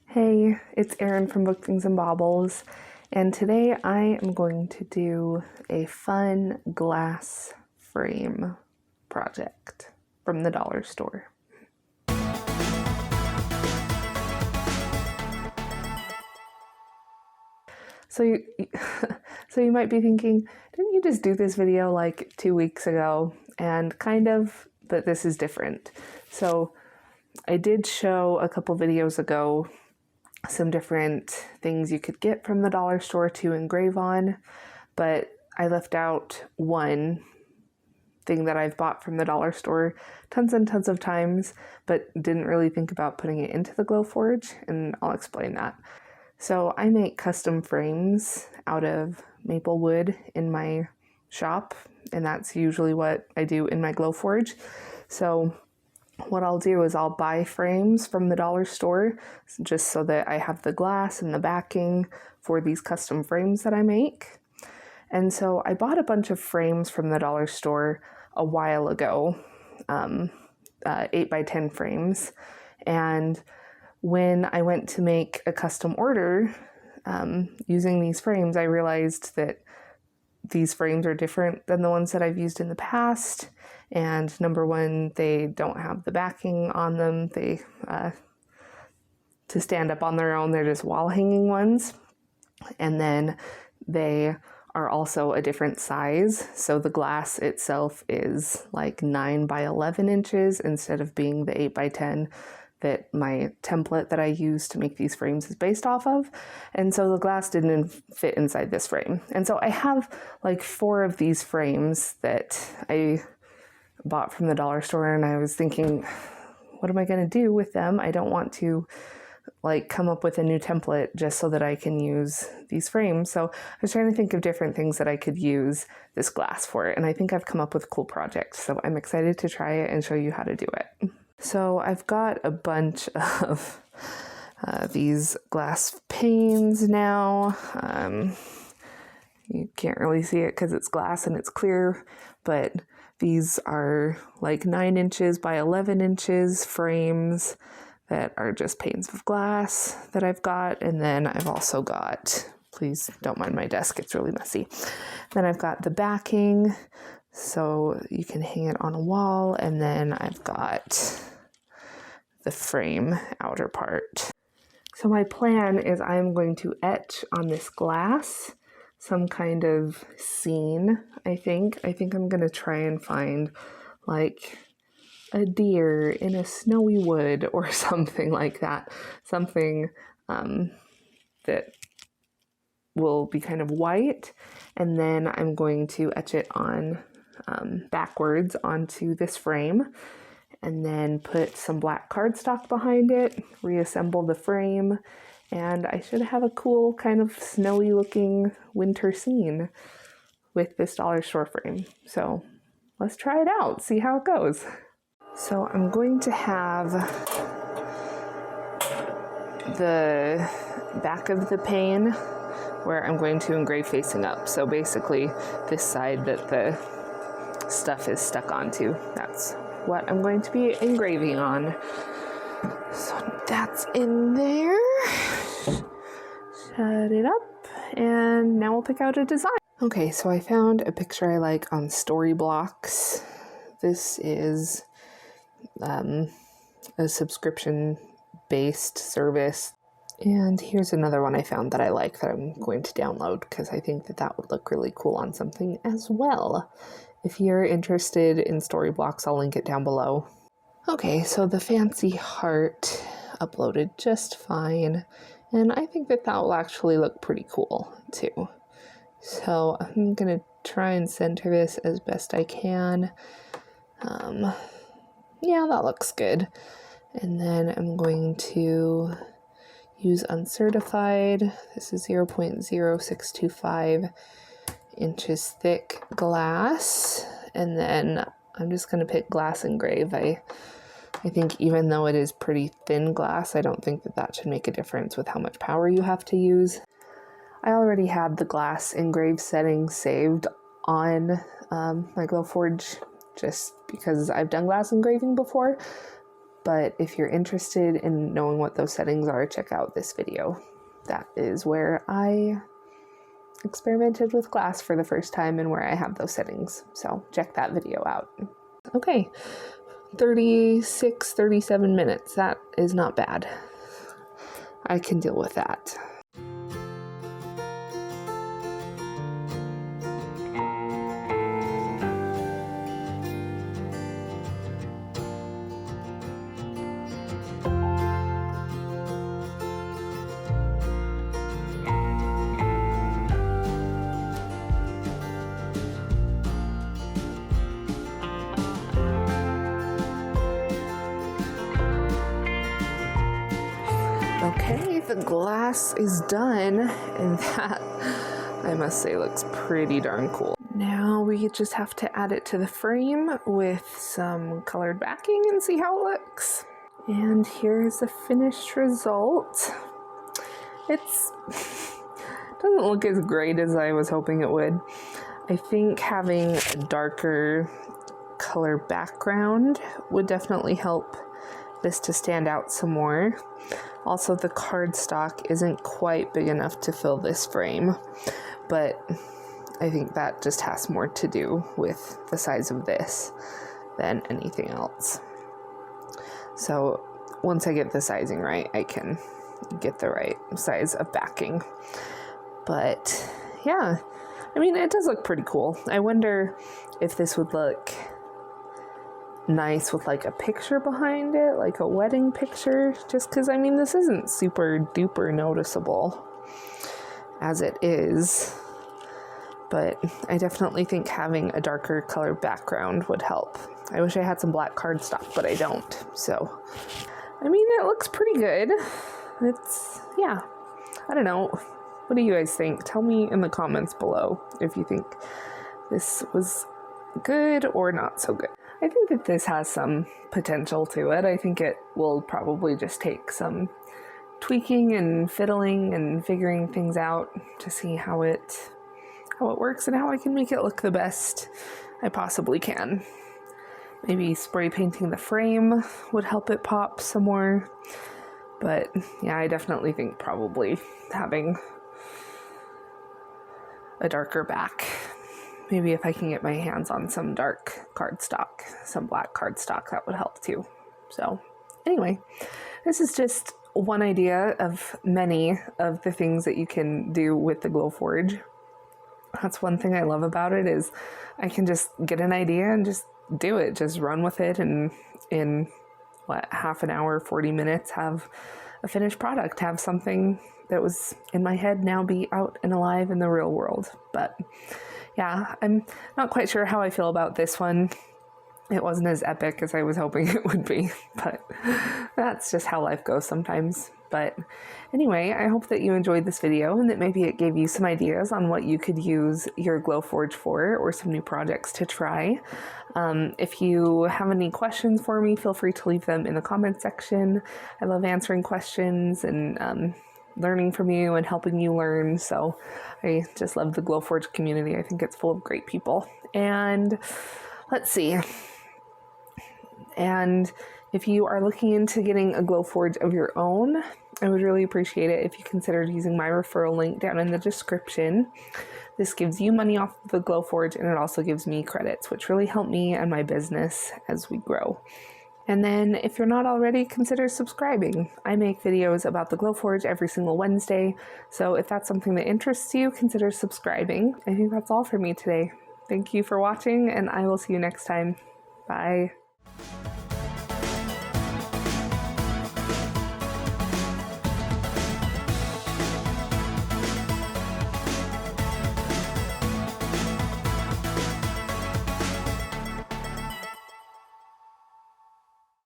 Hey, it's Erin from Book Things and Baubles, and today I am going to do a fun glass frame project from the dollar store. So you might be thinking, didn't you just do this video like 2 weeks ago? And kind of, but this is different. So I did show a couple videos ago some different things you could get from the dollar store to engrave on, but I left out one thing that I've bought from the dollar store tons and tons of times, but didn't really think about putting it into the Glowforge, and I'll explain that. So I make custom frames out of maple wood in my shop, and that's usually what I do in my Glowforge. So what I'll do is I'll buy frames from the dollar store just so that I have the glass and the backing for these custom frames that I make. And so I bought a bunch of frames from the dollar store a while ago, 8x10 frames. And when I went to make a custom order using these frames, I realized that these frames are different than the ones that I've used in the past. And number one, they don't have the backing on them. They, to stand up on their own, they're just wall hanging ones. And then they are also a different size. So the glass itself is like 9 by 11 inches instead of being the 8x10 that my template that I use to make these frames is based off of. And so the glass didn't fit inside this frame. And so I have like 4 of these frames that I bought from the dollar store, and I was thinking, what am I going to do with them? I don't want to like come up with a new template just so that I can use these frames. So I was trying to think of different things that I could use this glass for, and I think I've come up with a cool projects. So I'm excited to try it and show you how to do it. So I've got a bunch of these glass panes now. You can't really see it because it's glass and it's clear, but these are like 9 inches by 11 inches frames that are just panes of glass that I've got. And then I've also got, please don't mind my desk, it's really messy. Then I've got the backing, so you can hang it on a wall. And then I've got the frame outer part. So my plan is I'm going to etch on this glass some kind of scene, I think. I'm going to try and find like a deer in a snowy wood or something like that. Something that will be kind of white. And then I'm going to etch it on backwards onto this frame, and then put some black cardstock behind it, reassemble the frame, and I should have a cool kind of snowy looking winter scene with this dollar store frame. So let's try it out, see how it goes. So I'm going to have the back of the pane where I'm going to engrave facing up. So basically this side that the stuff is stuck onto, that's what I'm going to be engraving on. So that's in there. Shut it up, and now we'll pick out a design. Okay, so I found a picture I like on Storyblocks. This is a subscription-based service. And here's another one I found that I like that I'm going to download because I think that that would look really cool on something as well. If you're interested in Storyblocks, I'll link it down below. Okay, so the fancy heart uploaded just fine, and I think that that will actually look pretty cool too. So I'm gonna try and center this as best I can. Yeah, that looks good. And then I'm going to use uncertified. This is 0.0625 inches thick glass, and then I'm just going to pick glass engrave. I think even though it is pretty thin glass, I don't think that that should make a difference with how much power you have to use. I already had the glass engrave settings saved on my Glowforge just because I've done glass engraving before, but if you're interested in knowing what those settings are, check out this video. That is where I experimented with glass for the first time and where I have those settings. So check that video out. Okay, 37 minutes. That is not bad. I can deal with that. Okay, the glass is done, and that, I must say, looks pretty darn cool. Now we just have to add it to the frame with some colored backing and see how it looks. And here's the finished result. It doesn't look as great as I was hoping it would. I think having a darker color background would definitely help this to stand out some more. Also, the cardstock isn't quite big enough to fill this frame, but I think that just has more to do with the size of this than anything else. So once I get the sizing right, I can get the right size of backing. But yeah, I mean, it does look pretty cool. I wonder if this would look nice with like a picture behind it, like a wedding picture, just because, I mean, this isn't super duper noticeable as it is, but I definitely think having a darker color background would help. I wish I had some black cardstock, but I don't. So, I mean, it looks pretty good. It's, yeah, I don't know. What do you guys think? Tell me in the comments below if you think this was good or not so good. I think that this has some potential to it. I think it will probably just take some tweaking and fiddling and figuring things out to see how it works and how I can make it look the best I possibly can. Maybe spray painting the frame would help it pop some more. But yeah, I definitely think probably having a darker back. Maybe if I can get my hands on some dark cardstock, some black cardstock, that would help too. So anyway, this is just one idea of many of the things that you can do with the Glowforge. That's one thing I love about it, is I can just get an idea and just do it, just run with it, and in half an hour, 40 minutes, have a finished product, have something that was in my head now be out and alive in the real world. But yeah, I'm not quite sure how I feel about this one. It wasn't as epic as I was hoping it would be, but that's just how life goes sometimes. But anyway, I hope that you enjoyed this video and that maybe it gave you some ideas on what you could use your Glowforge for, or some new projects to try. If you have any questions for me, feel free to leave them in the comment section. I love answering questions and learning from you and helping you learn. So I just love the Glowforge community. I think it's full of great people. And let's see. And if you are looking into getting a Glowforge of your own, I would really appreciate it if you considered using my referral link down in the description. This gives you money off of the Glowforge, and it also gives me credits, which really help me and my business as we grow. And then if you're not already, consider subscribing. I make videos about the Glowforge every single Wednesday, so if that's something that interests you, consider subscribing. I think that's all for me today. Thank you for watching, and I will see you next time. Bye.